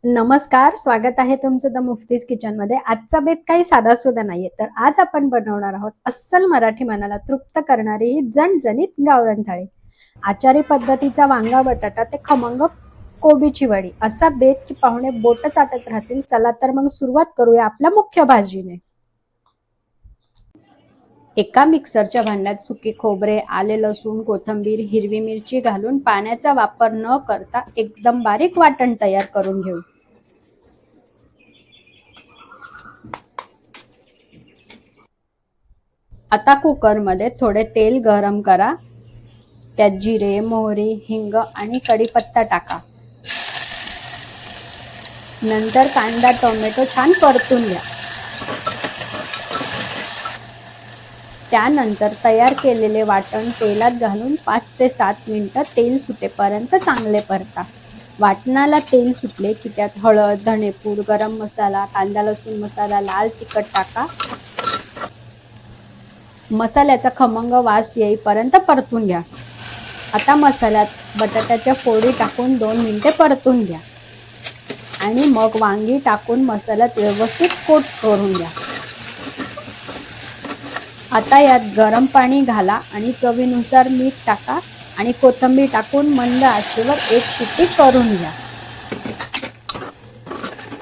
नमस्कार, स्वागत आहे तुमचं द मुफ्तीज किचन मध्ये। आजचा बेत काही साधा सुद्धा नाहीये, तर आज आपण बनवणार आहोत अस्सल मराठी मनाला तृप्त करणारी ही झणझणीत गावरान थाळी। आचारी पद्धतीचा वांगा बटाटा ते खमंग कोबीची वडी, असा बेत की पाहुणे बोट चाटत राहतील। चला तर मग सुरुवात करूया आपल्या मुख्य भाजीने। एका मिक्सरच्या भांड्यात सुके खोबरे, आले लसूण, कोथिंबीर, हिरवी मिरची घालून पाण्याचा वापर न करता एकदम बारीक वाटण तयार करून घेऊ। आता कुकरमध्ये थोडे तेल गरम करा, त्यात जिरे, मोहरी, हिंग आणि कढीपत्ता टाका। नंतर कांदा, टोमॅटो छान परतून घ्या। त्यानंतर तयार केलेले वाटण तेलात घालून 5 ते 7 मिनिटं तेल सुटेपर्यंत चांगले परता। वाटणाला तेल सुटले की त्यात हळद, धणेपूड, गरम मसाला, कांदा लसूण मसाला, लाल तिखट टाका। मसाल्याचा खमंग वास येईपर्यंत परतून घ्या। आता मसाल्यात बटाट्याच्या फोडी टाकून 2 मिनिटे परतून घ्या आणि मग वांगी टाकून मसाल्यात व्यवस्थित कोट करून घ्या। आता यात गरम पाणी घाला आणि चवीनुसार मीठ टाका आणि कोथिंबीर टाकून मंद आचेवर एक शिट्टी करून घ्या।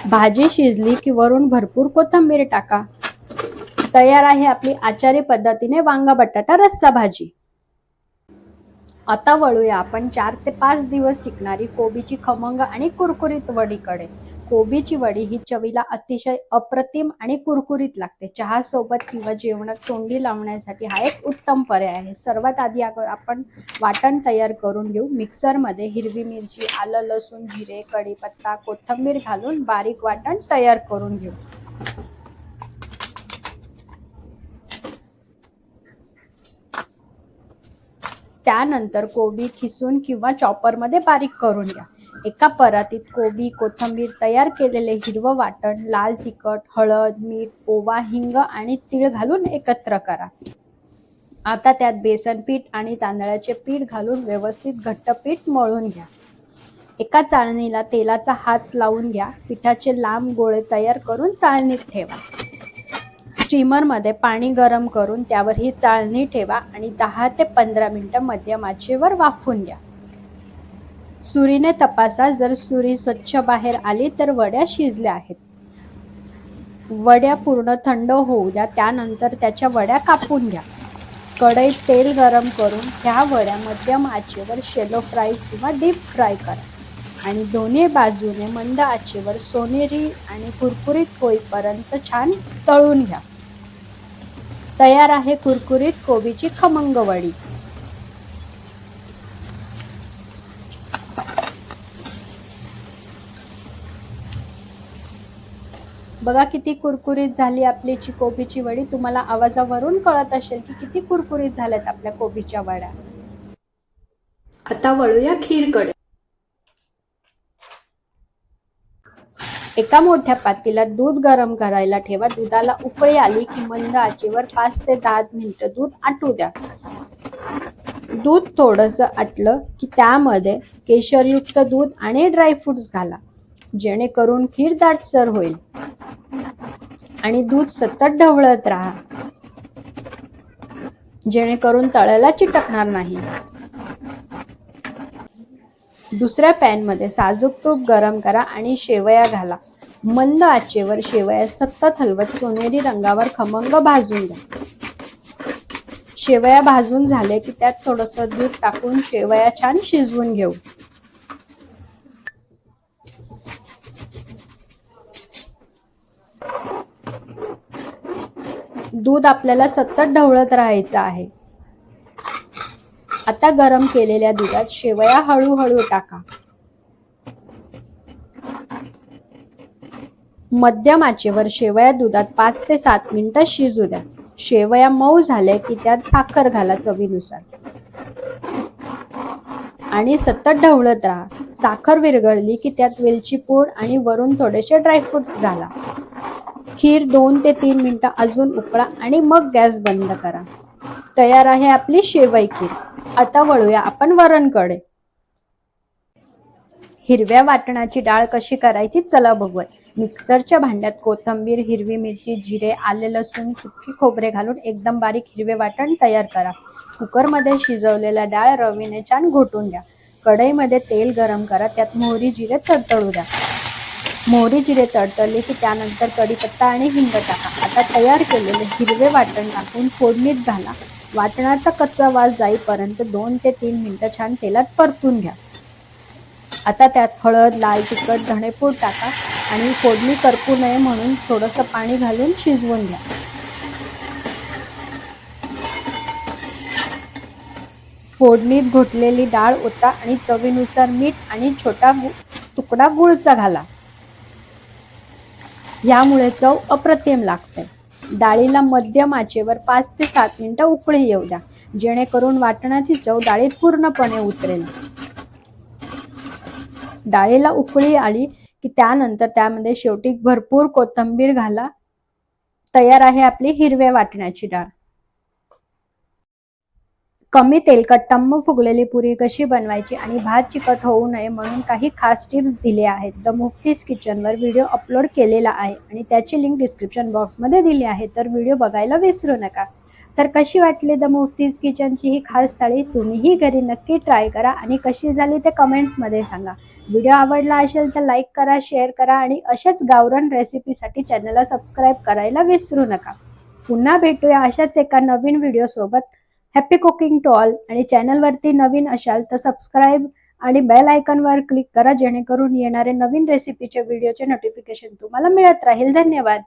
भाजी शिजली की वरून भरपूर कोथिंबीर टाका। तयार आहे आपली आचारी पद्धतीने वांगा बटाटा रस्सा भाजी। आता वळूया आपण 4 ते 5 दिवस टिकणारी कोबीची खमंग आणि कुरकुरीत वडीकडे। कोबीची वडी ही चवीला अतिशय अप्रतिम आणि कुरकुरीत लागते। चहा सोबत किंवा जेवणात तोंडी लावण्यासाठी हा एक उत्तम पर्याय आहे। सर्वात आधी आपण वाटण तयार करून घेऊ। मिक्सरमध्ये हिरवी मिरची, आलं लसूण, जिरे, कढीपत्ता, कोथिंबीर घालून बारीक वाटण तयार करून घेऊ। त्यानंतर कोबी खिसून किंवा चॉपरमध्ये बारीक करून घ्या। एका परातीत कोबी, कोथिंबीर, तयार केलेले हिरवं वाटण, लाल तिखट, हळद, मीठ, ओवा, हिंग आणि तीळ घालून एकत्र करा। आता त्यात बेसन पीठ आणि तांदळाचे पीठ घालून व्यवस्थित घट्ट पीठ मळून घ्या। एका चाळणीला तेलाचा हात लावून घ्या। पिठाचे लांब गोळे तयार करून चाळणीत ठेवा। स्टीमरमध्ये पाणी गरम करून त्यावर ही चाळणी ठेवा आणि 10 ते 15 मिनिटं मध्यम आचेवर वाफवून घ्या। सुरीने तपासा, जर सुरी स्वच्छ बाहेर आली तर वड्या शिजल्या आहेत। वड्या पूर्ण थंड होऊ द्या, त्यानंतर त्याच्या वड्या कापून घ्या। कढईत तेल गरम करून ह्या वड्या मध्यम आचेवर शॅलो फ्राय किंवा डीप फ्राय करा आणि दोन्ही बाजूने मंद आचेवर सोनेरी आणि कुरकुरीत होईपर्यंत छान तळून घ्या। तयार आहे कुरकुरीत कोबीची खमंग वडी। बघा किती कुरकुरीत झाली आपली कोबीची वडी। तुम्हाला आवाजावरून कळत असेल की किती कुरकुरीत झाल्यात आपल्या कोबीच्या वड्या। आता वळूया खीरकडे। एका मोठ्या पातेल्यात दूध गरम करायला ठेवा। दुधाला उकळी आली की मंद आचेवर 5 ते 10 मिनिटं दूध आटू द्या। दूध थोडंसं आटलं की त्यामध्ये केशरयुक्त दूध आणि ड्रायफ्रुट्स घाला, जेणेकरून खीर दाटसर होईल आणि दूध सतत ढवळत राहा, जेणेकरून तळाला चिटकणार नाही। दुसऱ्या पॅनमध्ये साजूक तूप गरम करा आणि शेवया घाला। मंद आचेवर शेवया सतत हलवत सोनेरी रंगावर खमंग भाजून घ्या। शेवया भाजून झाले की त्यात थोडंसं दूध टाकून शेवया छान शिजवून घेऊ। दूध आपल्याला सतत ढवळत राहायचं आहे। आता गरम केलेल्या दुधात शेवया हळूहळू टाका। मध्यम आचेवर शेवया दुधात 5 ते 7 मिनिटं शिजू द्या। शेवया मऊ झाले की त्यात साखर घाला चवीनुसार आणि सतत ढवळत राहा। साखर विरघळली की त्यात वेलची पूड आणि वरून थोडेसे ड्रायफ्रुट्स घाला। खीर 2 ते 3 मिनिटं अजून उकळा आणि मग गॅस बंद करा। तयार आहे आपली शेवई खीर। आता वळूया आपण वरणकडे। हिरव्या वाटणाची डाळ कशी करायची चला बघूया. मिक्सरच्या भांड्यात कोथिंबीर, हिरवी मिरची, जिरे, आले, लसूण, सुकी खोबरे घालून एकदम बारीक हिरवे वाटण तयार करा. कुकरमध्ये शिजवलेल्या डाळ रवीने छान घोटून द्या. कढईमध्ये तेल गरम करा, त्यात मोहरी, जिरे तडतडू द्या. मोहरी जिरे तडतडले की त्यानंतर कढीपत्ता आणि हिंग टाका. आता तयार केलेले हिरवे वाटण टाकून फोडणीत घाला. वाटणाचा कच्चा वास जाईपर्यंत 2 ते 3 मिनिटं छान तेलात परतून घ्या. आता त्यात हळद, लाल तिखट, धणेपूड टाका आणि फोडणी करपू नये म्हणून थोडंसं पाणी घालून शिजवून घ्या. फोडणीत घोटलेली डाळ ओता आणि चवीनुसार मीठ आणि छोटा तुकडा गुळचा घाला. यामुळे चव अप्रतिम लागते. डाळीला मध्यम आचेवर 5 ते 7 मिनिटं उकळी येऊ द्या, जेणेकरून वाटणाची चव डाळीत पूर्णपणे उतरेल. डाळीला उकळी आली की त्यानंतर त्यामध्ये शेवटी भरपूर कोथिंबीर घाला. तयार आहे आपली हिरव्या वाटणाची डाळ. कमी तेलकट टम्म फुगलेली पुरी कशी बनवायची आणि भात चिकट होऊ नये म्हणून काही खास टिप्स दिले आहेत. द मुफ्तीज किचनवर व्हिडिओ अपलोड केलेला आहे आणि त्याची लिंक डिस्क्रिप्शन बॉक्समध्ये दिली आहे, तर व्हिडिओ बघायला विसरू नका. तर कशी वाटली द मुफ्तीज किचनची ही खास थाळी? तुम्हीही घरी नक्की ट्राय करा आणि कशी झाली ते कमेंट्समध्ये सांगा. व्हिडिओ आवडला असेल तर लाईक करा, शेअर करा आणि अशाच गावरान रेसिपीसाठी चॅनलला सबस्क्राईब करायला विसरू नका. पुन्हा भेटूया अशाच एका नवीन व्हिडिओसोबत. Happy cooking to all. आणि चॅनलवरती नवीन असाल तर सबस्क्राईब आणि बेल आयकॉनवर क्लिक करा, जेणेकरून येणारे नवीन रेसिपीचे व्हिडिओचे नोटिफिकेशन तुम्हाला मिळत राहील. धन्यवाद.